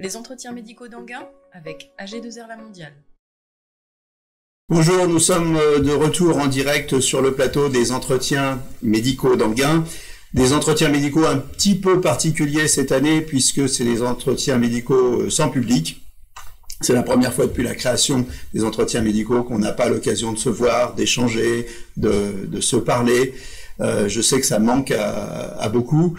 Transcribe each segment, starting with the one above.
Les entretiens médicaux d'Anguin avec AG2R La Mondiale. Bonjour, nous sommes de retour en direct sur le plateau des entretiens médicaux d'Anguin. Des entretiens médicaux un petit peu particuliers cette année puisque c'est des entretiens médicaux sans public. C'est la première fois depuis la création des entretiens médicaux qu'on n'a pas l'occasion de se voir, d'échanger, de se parler. Je sais que ça manque à beaucoup.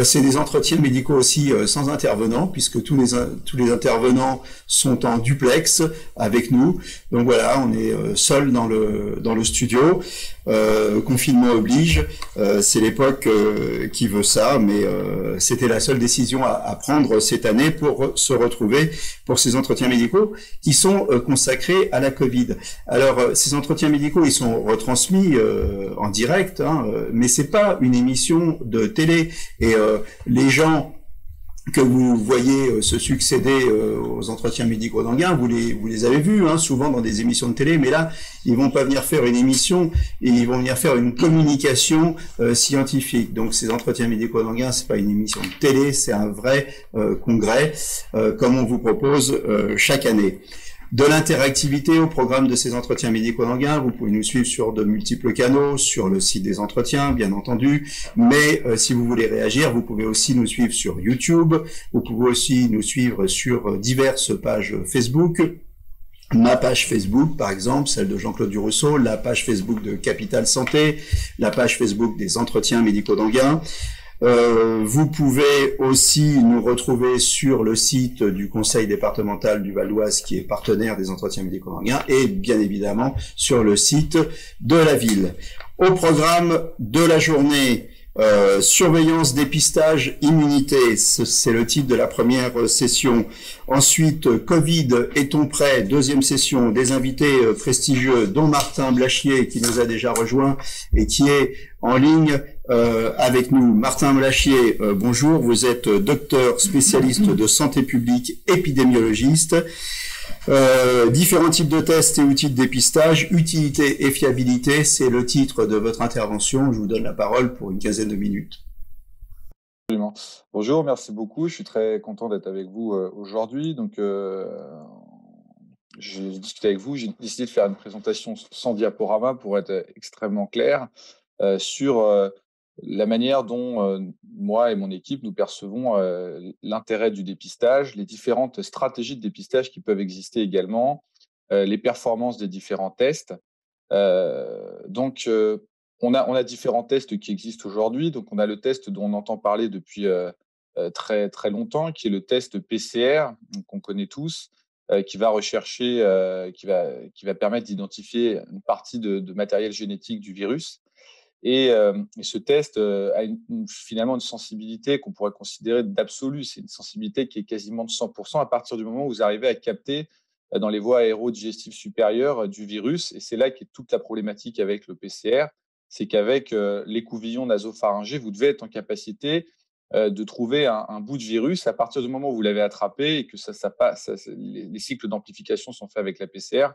C'est des entretiens médicaux aussi sans intervenants, puisque tous les intervenants sont en duplex avec nous. Donc voilà, on est seul dans le studio. Confinement oblige. C'est l'époque qui veut ça, mais c'était la seule décision à prendre cette année pour se retrouver pour ces entretiens médicaux qui sont consacrés à la Covid. Alors, ces entretiens médicaux, ils sont retransmis en direct, mais c'est pas une émission de télé. Et les gens que vous voyez se succéder aux entretiens médicaux d'Anguin, vous les avez vus souvent dans des émissions de télé, mais là, ils vont pas venir faire une émission, ils vont venir faire une communication scientifique. Donc ces entretiens médicaux d'Anguin, c'est pas une émission de télé, c'est un vrai congrès, comme on vous propose chaque année. De l'interactivité au programme de ces entretiens médicaux d'Anguin. Vous pouvez nous suivre sur de multiples canaux, sur le site des entretiens, bien entendu. Mais si vous voulez réagir, vous pouvez aussi nous suivre sur YouTube. Vous pouvez aussi nous suivre sur diverses pages Facebook. Ma page Facebook, par exemple, celle de Jean-Claude Durousseau, la page Facebook de Capital Santé, la page Facebook des entretiens médicaux d'Anguin. Vous pouvez aussi nous retrouver sur le site du Conseil départemental du Val d'Oise qui est partenaire des entretiens médicaux d'Anguin et bien évidemment sur le site de la ville. Au programme de la journée, surveillance, dépistage, immunité, c'est le titre de la première session. Ensuite, Covid, est-on prêt? Deuxième session, des invités prestigieux, dont Martin Blachier qui nous a déjà rejoint et qui est en ligne avec nous. Martin Blachier, bonjour, vous êtes docteur spécialiste de santé publique, épidémiologiste. Différents types de tests et outils de dépistage, utilité et fiabilité, c'est le titre de votre intervention. Je vous donne la parole pour une quinzaine de minutes. Absolument. Bonjour, merci beaucoup. Je suis très content d'être avec vous aujourd'hui. Donc, j'ai discuté avec vous. J'ai décidé de faire une présentation sans diaporama pour être extrêmement clair sur la manière dont moi et mon équipe, nous percevons l'intérêt du dépistage, les différentes stratégies de dépistage qui peuvent exister également, les performances des différents tests. Donc, on a différents tests qui existent aujourd'hui. Donc, on a le test dont on entend parler depuis très, très longtemps, qui est le test PCR, qu'on connaît tous, qui va rechercher, qui va permettre d'identifier une partie de matériel génétique du virus. Et ce test a finalement une sensibilité qu'on pourrait considérer d'absolu. C'est une sensibilité qui est quasiment de 100% à partir du moment où vous arrivez à capter dans les voies aérodigestives supérieures du virus. Et c'est là qu'est toute la problématique avec le PCR. C'est qu'avec l'écouvillon nasopharyngé, vous devez être en capacité de trouver un bout de virus à partir du moment où vous l'avez attrapé et que les cycles d'amplification sont faits avec la PCR.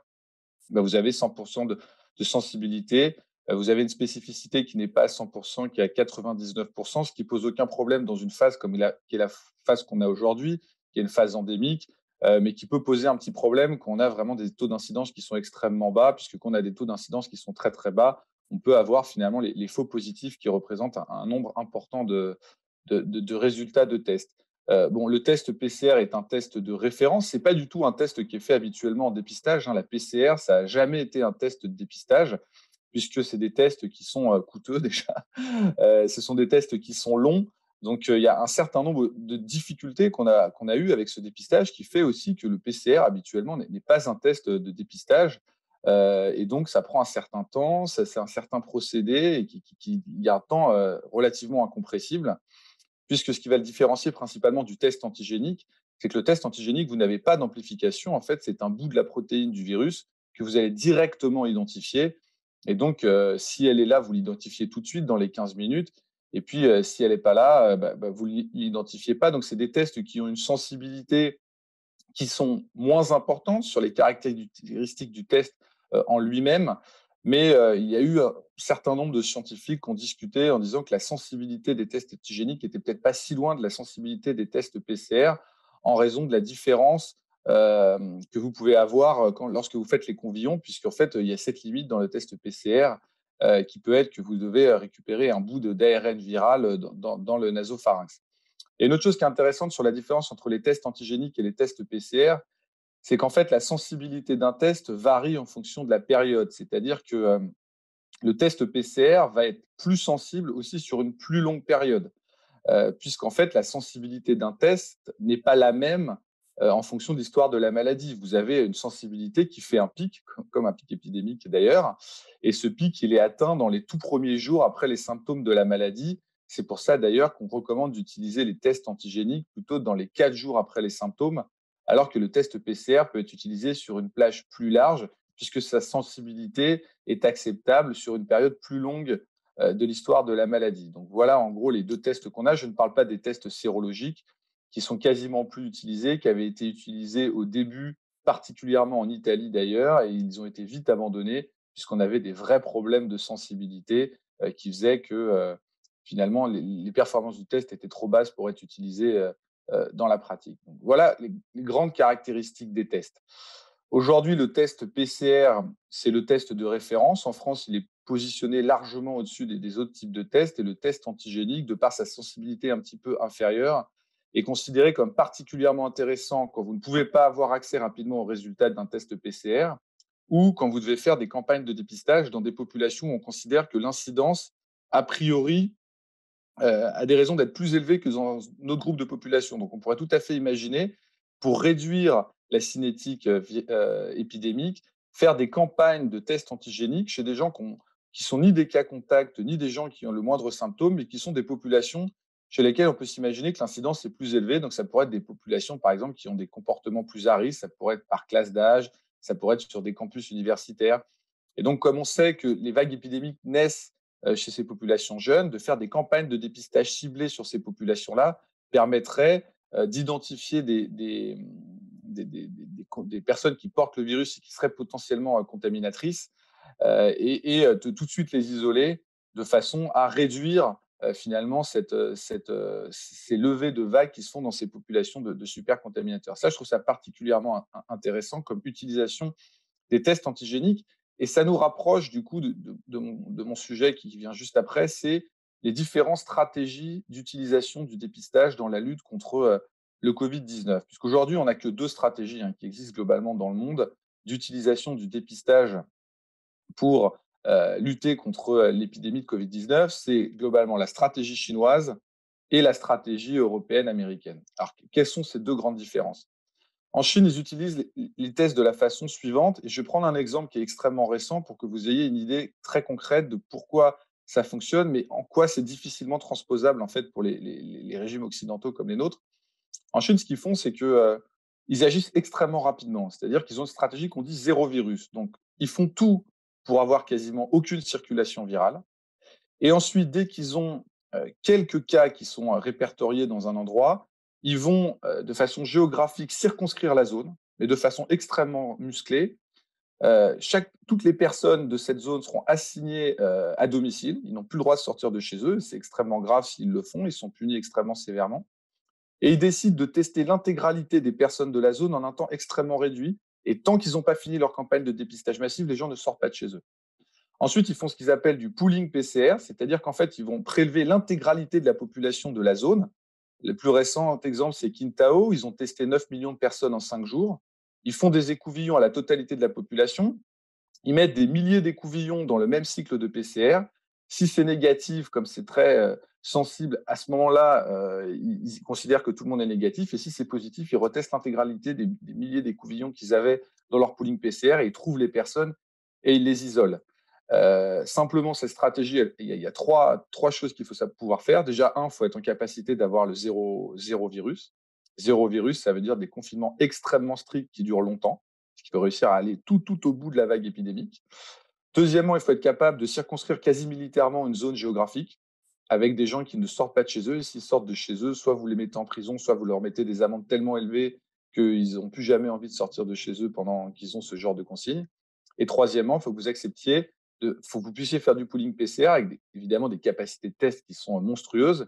Vous avez 100% de sensibilité. Vous avez une spécificité qui n'est pas à 100%, qui est à 99%, ce qui ne pose aucun problème dans une phase qui est la phase qu'on a aujourd'hui, qui est une phase endémique, mais qui peut poser un petit problème quand on a vraiment des taux d'incidence qui sont extrêmement bas, puisque quand on a des taux d'incidence qui sont très, très bas, on peut avoir finalement les faux positifs qui représentent un nombre important de résultats de tests. Le test PCR est un test de référence. Ce n'est pas du tout un test qui est fait habituellement en dépistage. La PCR, ça n'a jamais été un test de dépistage, puisque c'est des tests qui sont coûteux déjà. Ce sont des tests qui sont longs. Donc, il y a un certain nombre de difficultés qu'on a eues avec ce dépistage qui fait aussi que le PCR, habituellement, n'est pas un test de dépistage. Et donc, ça prend un certain temps, c'est un certain procédé et qui y a un temps relativement incompressible, puisque ce qui va le différencier principalement du test antigénique, c'est que le test antigénique, vous n'avez pas d'amplification. En fait, c'est un bout de la protéine du virus que vous allez directement identifier. Et donc, si elle est là, vous l'identifiez tout de suite dans les 15 minutes. Et puis, si elle n'est pas là, vous ne l'identifiez pas. Donc, c'est des tests qui ont une sensibilité qui sont moins importantes sur les caractéristiques du test en lui-même. Mais il y a eu un certain nombre de scientifiques qui ont discuté en disant que la sensibilité des tests antigéniques n'était peut-être pas si loin de la sensibilité des tests PCR, en raison de la différence que vous pouvez avoir lorsque vous faites les convillons, puisqu'en fait, il y a cette limite dans le test PCR qui peut être que vous devez récupérer un bout d'ARN viral dans le nasopharynx. Et une autre chose qui est intéressante sur la différence entre les tests antigéniques et les tests PCR, c'est qu'en fait, la sensibilité d'un test varie en fonction de la période. C'est-à-dire que le test PCR va être plus sensible aussi sur une plus longue période, puisqu'en fait, la sensibilité d'un test n'est pas la même en fonction de l'histoire de la maladie. Vous avez une sensibilité qui fait un pic, comme un pic épidémique d'ailleurs, et ce pic, il est atteint dans les tout premiers jours après les symptômes de la maladie. C'est pour ça d'ailleurs qu'on recommande d'utiliser les tests antigéniques plutôt dans les 4 jours après les symptômes, alors que le test PCR peut être utilisé sur une plage plus large, puisque sa sensibilité est acceptable sur une période plus longue de l'histoire de la maladie. Donc voilà en gros les deux tests qu'on a. Je ne parle pas des tests sérologiques qui sont quasiment plus utilisés, qui avaient été utilisés au début, particulièrement en Italie d'ailleurs, et ils ont été vite abandonnés puisqu'on avait des vrais problèmes de sensibilité qui faisaient que finalement les performances du test étaient trop basses pour être utilisées dans la pratique. Donc, voilà les grandes caractéristiques des tests. Aujourd'hui, le test PCR, c'est le test de référence. En France, il est positionné largement au-dessus des autres types de tests, et le test antigénique, de par sa sensibilité un petit peu inférieure, est considéré comme particulièrement intéressant quand vous ne pouvez pas avoir accès rapidement aux résultats d'un test PCR ou quand vous devez faire des campagnes de dépistage dans des populations où on considère que l'incidence, a priori, a des raisons d'être plus élevée que dans notre groupe de population. Donc, on pourrait tout à fait imaginer, pour réduire la cinétique épidémique, faire des campagnes de tests antigéniques chez des gens qui sont ni des cas contacts, ni des gens qui ont le moindre symptôme, mais qui sont des populations chez lesquelles on peut s'imaginer que l'incidence est plus élevée. Donc, ça pourrait être des populations, par exemple, qui ont des comportements plus à risque, ça pourrait être par classe d'âge, ça pourrait être sur des campus universitaires. Et donc, comme on sait que les vagues épidémiques naissent chez ces populations jeunes, de faire des campagnes de dépistage ciblées sur ces populations-là permettrait d'identifier des personnes qui portent le virus et qui seraient potentiellement contaminatrices et de tout de suite les isoler de façon à réduire finalement ces levées de vagues qui se font dans ces populations de super contaminateurs. Ça, je trouve ça particulièrement intéressant comme utilisation des tests antigéniques. Et ça nous rapproche du coup de mon sujet qui vient juste après, c'est les différentes stratégies d'utilisation du dépistage dans la lutte contre le Covid-19. Puisqu'aujourd'hui, on n'a que 2 stratégies qui existent globalement dans le monde d'utilisation du dépistage pour lutter contre l'épidémie de Covid-19. C'est globalement la stratégie chinoise et la stratégie européenne-américaine. Alors, quelles sont ces 2 grandes différences ? En Chine, ils utilisent les tests de la façon suivante, et je vais prendre un exemple qui est extrêmement récent pour que vous ayez une idée très concrète de pourquoi ça fonctionne, mais en quoi c'est difficilement transposable en fait pour les régimes occidentaux comme les nôtres. En Chine, ce qu'ils font, c'est qu'ils agissent extrêmement rapidement, c'est-à-dire qu'ils ont une stratégie qu'on dit zéro virus. Donc, ils font tout pour avoir quasiment aucune circulation virale. Et ensuite, dès qu'ils ont quelques cas qui sont répertoriés dans un endroit, ils vont de façon géographique circonscrire la zone, mais de façon extrêmement musclée. Toutes les personnes de cette zone seront assignées à domicile. Ils n'ont plus le droit de sortir de chez eux. C'est extrêmement grave s'ils le font. Ils sont punis extrêmement sévèrement. Et ils décident de tester l'intégralité des personnes de la zone en un temps extrêmement réduit. Et tant qu'ils n'ont pas fini leur campagne de dépistage massif, les gens ne sortent pas de chez eux. Ensuite, ils font ce qu'ils appellent du pooling PCR, c'est-à-dire qu'en fait, ils vont prélever l'intégralité de la population de la zone. Le plus récent exemple, c'est Qingdao. Ils ont testé 9 millions de personnes en 5 jours. Ils font des écouvillons à la totalité de la population. Ils mettent des milliers d'écouvillons dans le même cycle de PCR. Si c'est négatif, comme c'est très sensible, à ce moment-là, ils considèrent que tout le monde est négatif. Et si c'est positif, ils retestent l'intégralité des milliers d'écouvillons qu'ils avaient dans leur pooling PCR et ils trouvent les personnes et ils les isolent. Simplement, cette stratégie, il y a trois choses qu'il faut pouvoir faire. Déjà, il faut être en capacité d'avoir le zéro virus. Zéro virus, ça veut dire des confinements extrêmement stricts qui durent longtemps, ce qui peut réussir à aller tout au bout de la vague épidémique. Deuxièmement, il faut être capable de circonscrire quasi militairement une zone géographique avec des gens qui ne sortent pas de chez eux. Et s'ils sortent de chez eux, soit vous les mettez en prison, soit vous leur mettez des amendes tellement élevées qu'ils n'ont plus jamais envie de sortir de chez eux pendant qu'ils ont ce genre de consignes. Et troisièmement, il faut que vous acceptiez faut que vous puissiez faire du pooling PCR avec évidemment des capacités de test qui sont monstrueuses.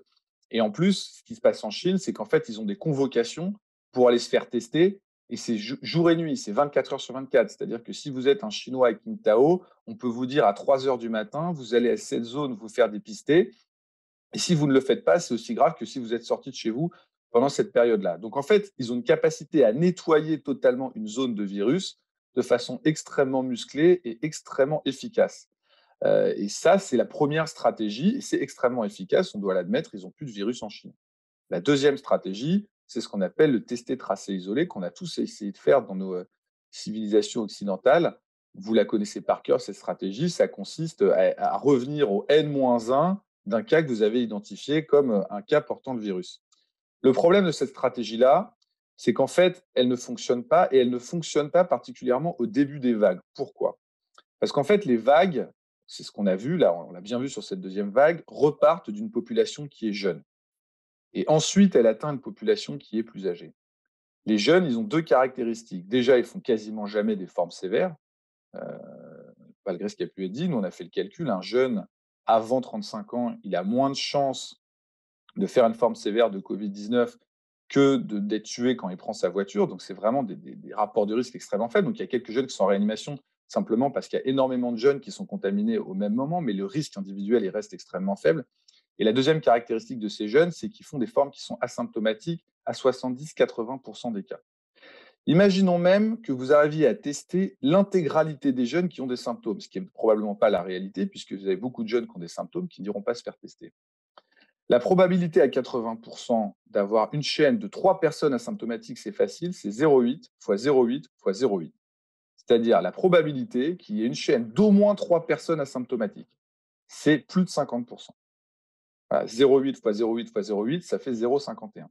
Et en plus, ce qui se passe en Chine, c'est qu'en fait, ils ont des convocations pour aller se faire tester. Et c'est jour et nuit, c'est 24 heures sur 24. C'est-à-dire que si vous êtes un Chinois à Qingdao, on peut vous dire à 3 heures du matin, vous allez à cette zone vous faire dépister. Et si vous ne le faites pas, c'est aussi grave que si vous êtes sorti de chez vous pendant cette période-là. Donc en fait, ils ont une capacité à nettoyer totalement une zone de virus de façon extrêmement musclée et extrêmement efficace. Et ça, c'est la première stratégie, et c'est extrêmement efficace, on doit l'admettre, ils n'ont plus de virus en Chine. La deuxième stratégie, c'est ce qu'on appelle le tester, tracer, isoler, qu'on a tous essayé de faire dans nos civilisations occidentales. Vous la connaissez par cœur, cette stratégie, ça consiste à revenir au N-1 d'un cas que vous avez identifié comme un cas portant le virus. Le problème de cette stratégie-là, c'est qu'en fait, elle ne fonctionne pas, et elle ne fonctionne pas particulièrement au début des vagues. Pourquoi ? Parce qu'en fait, les vagues, c'est ce qu'on a vu, là, on l'a bien vu sur cette deuxième vague, repartent d'une population qui est jeune. Et ensuite, elle atteint une population qui est plus âgée. Les jeunes, ils ont deux caractéristiques. Déjà, ils font quasiment jamais des formes sévères, malgré ce qui a pu être dit. Nous, on a fait le calcul. Un jeune, avant 35 ans, il a moins de chances de faire une forme sévère de Covid-19 que d'être tué quand il prend sa voiture. Donc, c'est vraiment des rapports de risque extrêmement faibles. Donc, il y a quelques jeunes qui sont en réanimation simplement parce qu'il y a énormément de jeunes qui sont contaminés au même moment, mais le risque individuel, il reste extrêmement faible. Et la deuxième caractéristique de ces jeunes, c'est qu'ils font des formes qui sont asymptomatiques à 70-80% des cas. Imaginons même que vous arriviez à tester l'intégralité des jeunes qui ont des symptômes, ce qui n'est probablement pas la réalité, puisque vous avez beaucoup de jeunes qui ont des symptômes qui n'iront pas se faire tester. La probabilité à 80% d'avoir une chaîne de 3 personnes asymptomatiques, c'est facile, c'est 0,8 fois 0,8 fois 0,8. C'est-à-dire la probabilité qu'il y ait une chaîne d'au moins 3 personnes asymptomatiques. C'est plus de 50%. Voilà, 0,8 fois 0,8 fois 0,8, ça fait 0,51.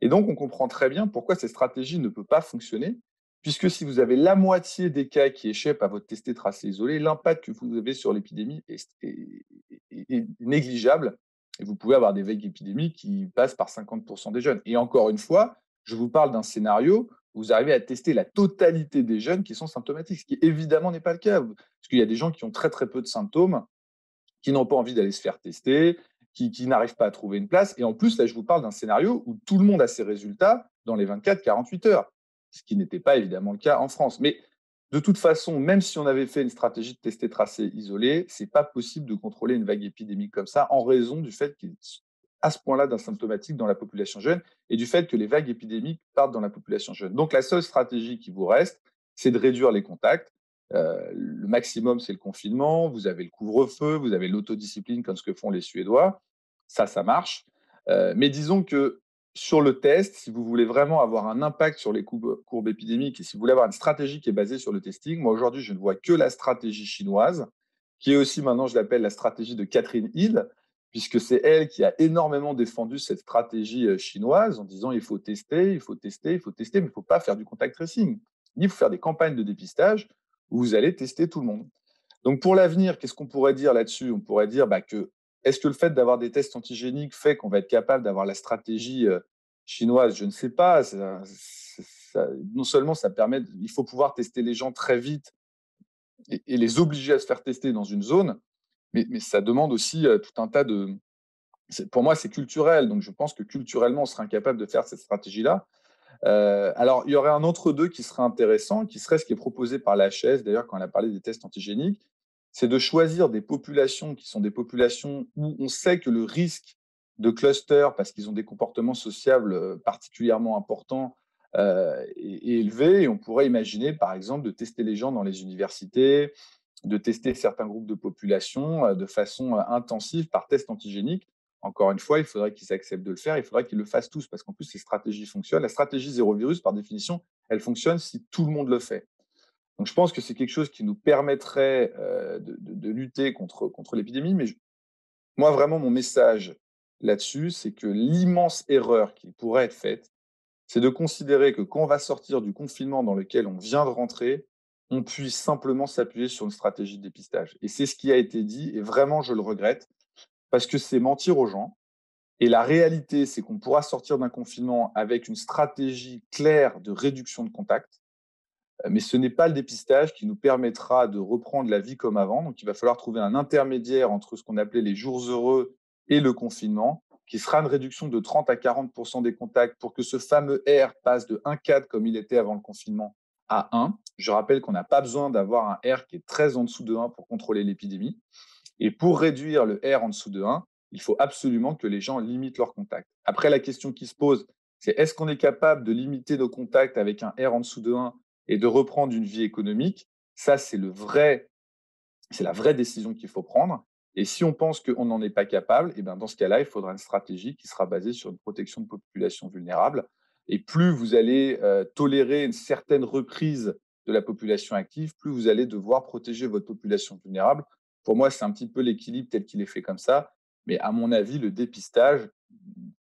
Et donc, on comprend très bien pourquoi cette stratégie ne peut pas fonctionner, puisque si vous avez la moitié des cas qui échappent à votre testé, tracé, isolé, l'impact que vous avez sur l'épidémie est négligeable, et vous pouvez avoir des vagues épidémiques qui passent par 50% des jeunes. Et encore une fois, je vous parle d'un scénario où vous arrivez à tester la totalité des jeunes qui sont symptomatiques, ce qui évidemment n'est pas le cas, parce qu'il y a des gens qui ont très très peu de symptômes, qui n'ont pas envie d'aller se faire tester, qui n'arrivent pas à trouver une place. Et en plus, là, je vous parle d'un scénario où tout le monde a ses résultats dans les 24-48 heures, ce qui n'était pas évidemment le cas en France. Mais de toute façon, même si on avait fait une stratégie de tester, tracer, isoler, ce n'est pas possible de contrôler une vague épidémique comme ça en raison du fait qu'il y ait à ce point-là d'asymptomatique dans la population jeune et du fait que les vagues épidémiques partent dans la population jeune. Donc, la seule stratégie qui vous reste, c'est de réduire les contacts. Le maximum, c'est le confinement. Vous avez le couvre-feu, vous avez l'autodiscipline comme ce que font les Suédois. Ça marche. Mais disons que sur le test, si vous voulez vraiment avoir un impact sur les courbes épidémiques et si vous voulez avoir une stratégie qui est basée sur le testing, moi aujourd'hui, je ne vois que la stratégie chinoise, qui est aussi maintenant, je l'appelle la stratégie de Catherine Hill, puisque c'est elle qui a énormément défendu cette stratégie chinoise en disant il faut tester, il faut tester, il faut tester, mais il ne faut pas faire du contact tracing. Il faut faire des campagnes de dépistage où vous allez tester tout le monde. Donc pour l'avenir, qu'est-ce qu'on pourrait dire là-dessus ? On pourrait dire que est-ce que le fait d'avoir des tests antigéniques fait qu'on va être capable d'avoir la stratégie chinoise ? Je ne sais pas. Non seulement ça permet, il faut pouvoir tester les gens très vite et les obliger à se faire tester dans une zone, mais ça demande aussi tout un tas de… Pour moi, c'est culturel. Donc je pense que culturellement, on serait incapable de faire cette stratégie-là. Alors, il y aurait un entre-deux qui serait intéressant, qui serait ce qui est proposé par l'HAS, d'ailleurs, quand elle a parlé des tests antigéniques, c'est de choisir des populations qui sont des populations où on sait que le risque de cluster, parce qu'ils ont des comportements sociables particulièrement importants, est élevé. Et on pourrait imaginer, par exemple, de tester les gens dans les universités, de tester certains groupes de population de façon intensive par test antigénique. Encore une fois, il faudrait qu'ils acceptent de le faire, il faudrait qu'ils le fassent tous, parce qu'en plus, ces stratégies fonctionnent. La stratégie zéro virus, par définition, elle fonctionne si tout le monde le fait. Donc, je pense que c'est quelque chose qui nous permettrait de lutter contre l'épidémie. Mais moi, vraiment, mon message là-dessus, c'est que l'immense erreur qui pourrait être faite, c'est de considérer que quand on va sortir du confinement dans lequel on vient de rentrer, on puisse simplement s'appuyer sur une stratégie de dépistage. Et c'est ce qui a été dit, et vraiment, je le regrette, parce que c'est mentir aux gens. Et la réalité, c'est qu'on pourra sortir d'un confinement avec une stratégie claire de réduction de contacts, mais ce n'est pas le dépistage qui nous permettra de reprendre la vie comme avant. Donc, il va falloir trouver un intermédiaire entre ce qu'on appelait les jours heureux et le confinement, qui sera une réduction de 30 à 40% des contacts pour que ce fameux R passe de 1,4 comme il était avant le confinement à 1. Je rappelle qu'on n'a pas besoin d'avoir un R qui est très en dessous de 1 pour contrôler l'épidémie. Et pour réduire le R en dessous de 1, il faut absolument que les gens limitent leurs contacts. Après, la question qui se pose, c'est est-ce qu'on est capable de limiter nos contacts avec un R en dessous de 1 et de reprendre une vie économique? Ça, c'est la vraie décision qu'il faut prendre. Et si on pense qu'on n'en est pas capable, et bien dans ce cas-là, il faudra une stratégie qui sera basée sur une protection de populations vulnérables. Et plus vous allez tolérer une certaine reprise de la population active, plus vous allez devoir protéger votre population vulnérable. Pour moi, c'est un petit peu l'équilibre tel qu'il est fait comme ça. Mais à mon avis, le dépistage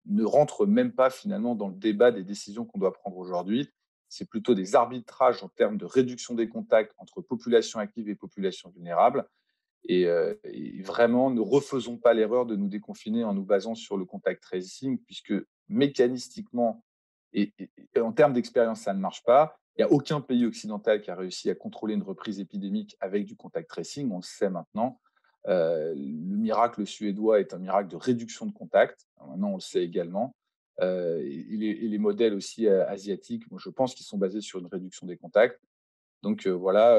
ne rentre même pas finalement dans le débat des décisions qu'on doit prendre aujourd'hui. C'est plutôt des arbitrages en termes de réduction des contacts entre population active et population vulnérable. Et vraiment, ne refaisons pas l'erreur de nous déconfiner en nous basant sur le contact tracing, puisque mécanistiquement et en termes d'expérience, ça ne marche pas. Il n'y a aucun pays occidental qui a réussi à contrôler une reprise épidémique avec du contact tracing, on le sait maintenant. Le miracle suédois est un miracle de réduction de contact, maintenant on le sait également. Et les modèles aussi asiatiques, moi, je pense qu'ils sont basés sur une réduction des contacts. Donc voilà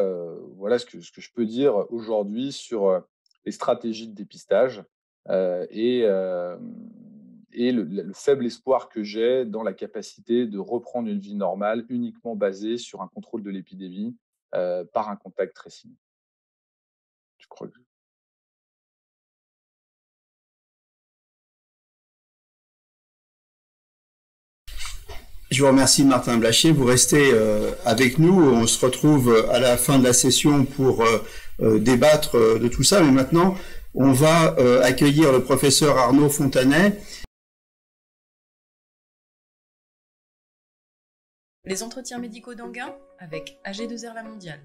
ce que je peux dire aujourd'hui sur les stratégies de dépistage et le faible espoir que j'ai dans la capacité de reprendre une vie normale uniquement basée sur un contrôle de l'épidémie par un contact tracing. Je crois que... Je vous remercie Martin Blachier, vous restez avec nous, on se retrouve à la fin de la session pour débattre de tout ça, mais maintenant on va accueillir le professeur Arnaud Fontanet. Les entretiens médicaux d'Anguin avec AG2R La Mondiale.